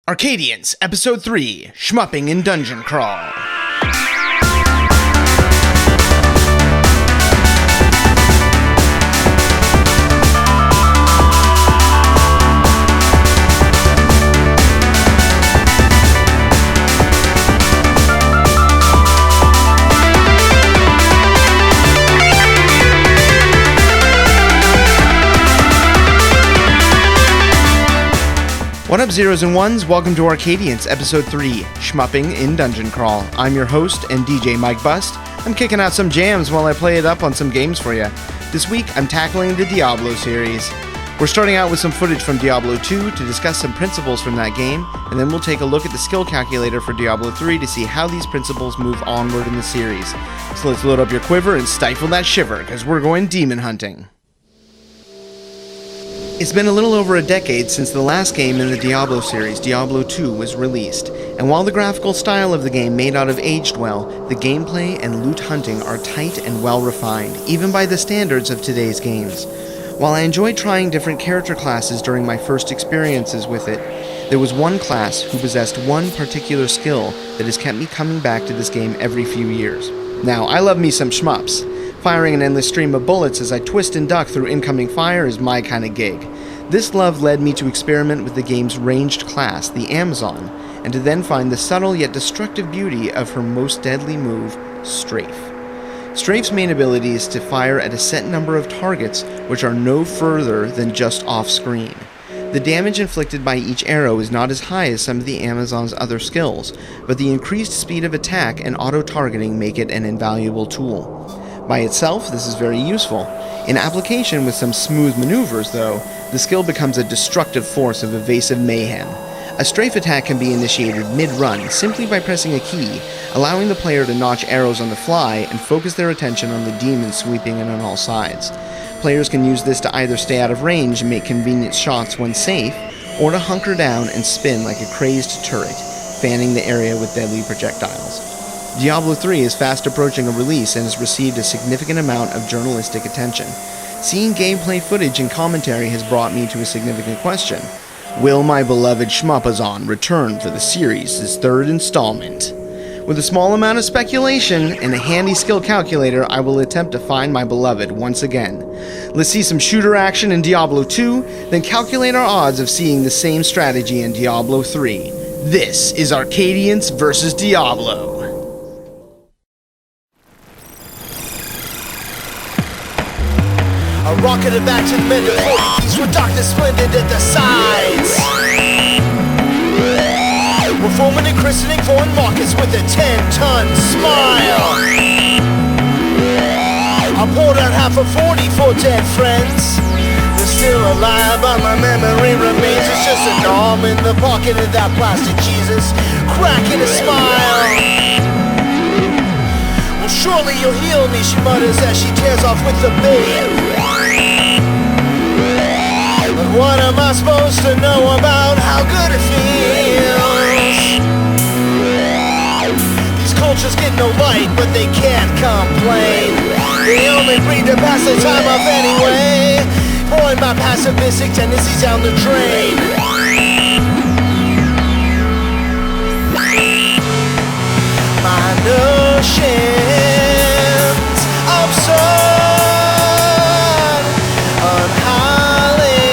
Arcadience, Episode 3, Shmuping in Dungeon Crawl. What up, zeros and ones? Welcome to Arcadience, Episode 3, Shmuping in Dungeon Crawl. I'm your host and DJ Mike Bust. I'm kicking out some jams while I play it up on some games for you. This week, I'm tackling the Diablo series. We're starting out with some footage from Diablo 2 to discuss some principles from that game, and then we'll take a look at the skill calculator for Diablo 3 to see how these principles move onward in the series. So let's load up your quiver and stifle that shiver, because we're going demon hunting. It's been a little over a decade since the last game in the Diablo series, Diablo 2, was released, and while the graphical style of the game may not have aged well, the gameplay and loot hunting are tight and well refined, even by the standards of today's games. While I enjoyed trying different character classes during my first experiences with it, there was one class who possessed one particular skill that has kept me coming back to this game every few years. Now, I love me some shmups. Firing an endless stream of bullets as I twist and duck through incoming fire is my kind of gig. This love led me to experiment with the game's ranged class, the Amazon, and to then find the subtle yet destructive beauty of her most deadly move, Strafe. Strafe's main ability is to fire at a set number of targets which are no further than just off-screen. The damage inflicted by each arrow is not as high as some of the Amazon's other skills, but the increased speed of attack and auto-targeting make it an invaluable tool. By itself, this is very useful. In application with some smooth maneuvers, though, the skill becomes a destructive force of evasive mayhem. A strafe attack can be initiated mid-run simply by pressing a key, allowing the player to notch arrows on the fly and focus their attention on the demons sweeping in on all sides. Players can use this to either stay out of range and make convenient shots when safe, or to hunker down and spin like a crazed turret, fanning the area with deadly projectiles. Diablo 3 is fast approaching a release and has received a significant amount of journalistic attention. Seeing gameplay footage and commentary has brought me to a significant question. Will my beloved Shmupazon return for the series' third installment? With a small amount of speculation and a handy skill calculator, I will attempt to find my beloved once again. Let's see some shooter action in Diablo 2, then calculate our odds of seeing the same strategy in Diablo 3. This is Arcadience vs. Diablo. I rocketed back to the mid-40s with darkness splendid at the sides. We're forming and christening foreign markets with a 10-ton smile. I poured out half a 40 for dead friends. They're still alive, but my memory remains. It's just an arm in the pocket of that plastic Jesus, cracking a smile. Well, surely you'll heal me, she mutters as she tears off with the bait. But what am I supposed to know about how good it feels? These cultures get no light, but they can't complain. They only breed to pass the time off anyway, pouring my pessimistic tendencies down the drain. My notions of sun unhighly,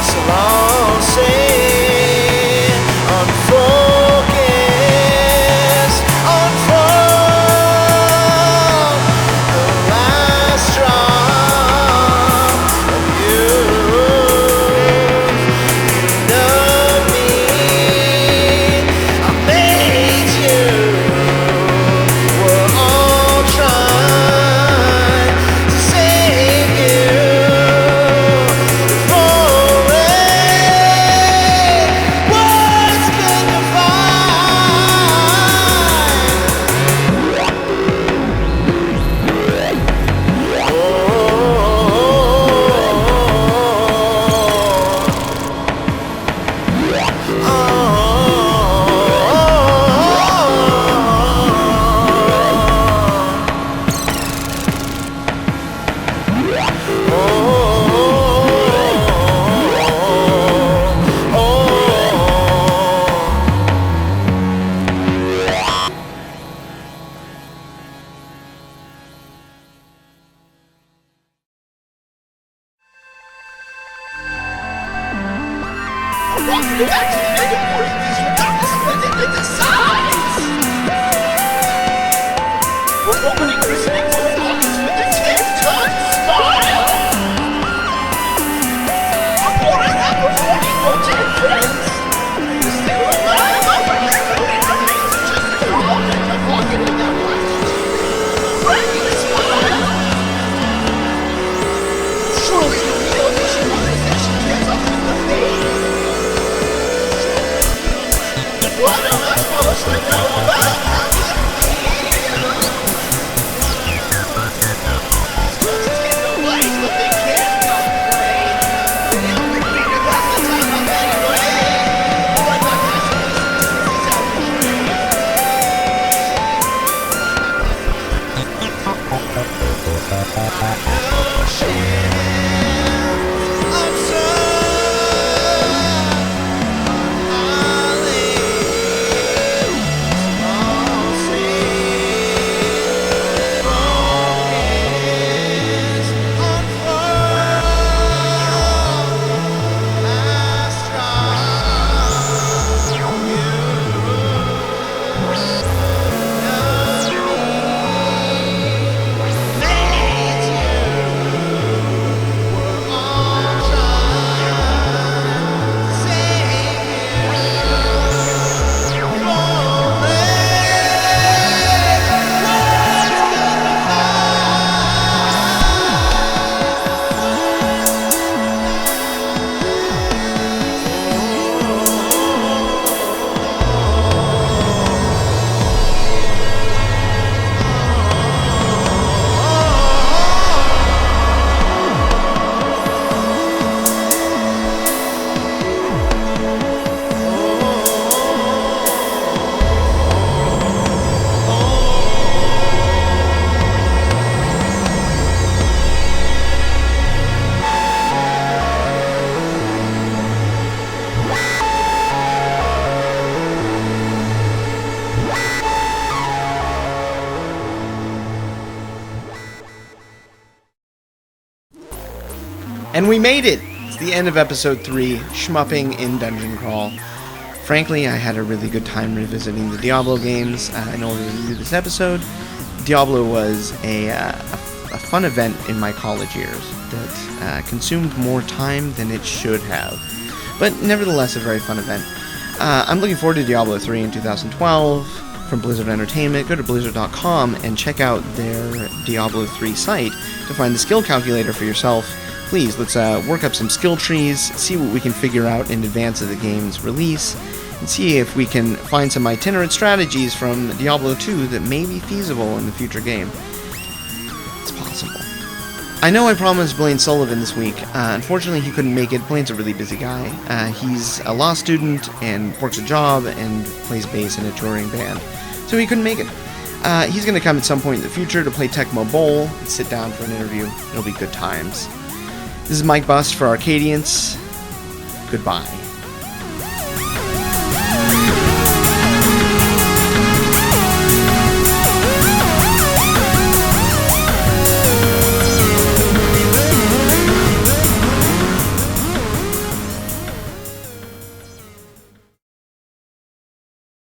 so I'll say unfocused, unfold the last drop of you. You know me, I made you. We're all trying to save you before it was been Welcome back to the Mega Board Beast with Dr. Splendid with the size! We're opening this big box with a 10-ton smile! Reporting number 40 friends! We're still alive, but his food remains just a dog in the pocket of that plastic cheese. Cracking a smile! Surely the real visualization gets up in the face! What am I supposed to know about how to feel? These clothes get no light, but they can't complain. They only bring it back the time of anyway. Oh, I'm not gonna say this is how we oh, shit. I'm so And we made it! It's the end of episode 3, Shmuping in Dungeon Crawl. Frankly, I had a really good time revisiting the Diablo games in order to do this episode. Diablo was a fun event in my college years that consumed more time than it should have. But nevertheless, a very fun event. I'm looking forward to Diablo 3 in 2012 from Blizzard Entertainment. Go to blizzard.com and check out their Diablo 3 site to find the skill calculator for yourself. Please, let's work up some skill trees, see what we can figure out in advance of the game's release, and see if we can find some itinerant strategies from Diablo 2 that may be feasible in the future game. It's possible. I know I promised Blaine Sullivan this week. Unfortunately, he couldn't make it. Blaine's a really busy guy. He's a law student and works a job and plays bass in a touring band, so he couldn't make it. He's going to come at some point in the future to play Tecmo Bowl and sit down for an interview. It'll be good times. This is Mike Bust for Arcadience. Goodbye.